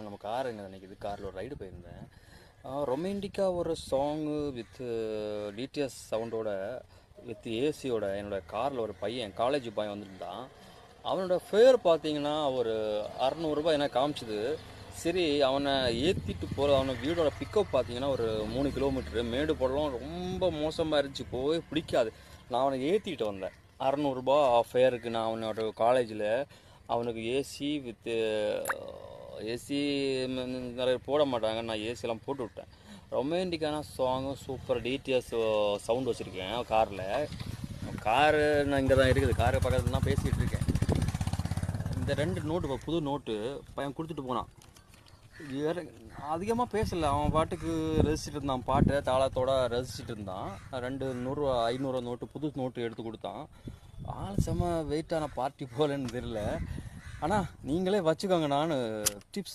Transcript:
நம்ம கார் எங்கே நினைக்கிது, காரில் ஒரு ரைடு போயிருந்தேன். ரொமான்டிக்காக ஒரு சாங்கு வித் டிடிஎஸ் சவுண்டோட வித் ஏசியோட என்னோடய காரில் ஒரு பையன் காலேஜ் பையன் வந்துருந்தான். அவனோட ஃபேர் பார்த்தீங்கன்னா ஒரு 600 என்ன காமிச்சிது. சரி அவனை ஏற்றிட்டு போகிற அவனை வீடோட பிக்கப் பார்த்தீங்கன்னா ஒரு 3 கிலோமீட்டரு மேடு போடலாம் ரொம்ப மோசமாக இருந்துச்சு, போய் பிடிக்காது. நான் அவனை ஏற்றிட்டு வந்தேன் 600 ஃபேருக்கு. நான் அவனோட காலேஜில் அவனுக்கு ஏசி வித்து ஏசி நிறைய போட மாட்டாங்க, நான் ஏசியெல்லாம் போட்டு விட்டேன். ரொமான்டிக்கான சாங்கும் சூப்பர் டிடிஎஸ் சவுண்ட் வச்சுருக்கேன் காரில். காரு நான் இங்கே தான் இருக்குது, காரு பக்கத்தில் தான் பேசிகிட்டு இருக்கேன். இந்த 2 நோட்டு புது நோட்டு பையன் கொடுத்துட்டு போனான். அதிகமாக பேசலை, அவன் பாட்டுக்கு ரசிச்சுட்டு இருந்தான், பாட்டை தாளத்தோடு ரசிச்சுட்டு இருந்தான். 2 100 500 நோட்டு புது நோட்டு எடுத்து கொடுத்தான். ஆள் செம்ம வெயிட்டான பார்ட்டி போலன்னு தெரியல. ஆனால் நீங்களே வச்சுக்கோங்க, நான் டிப்ஸ்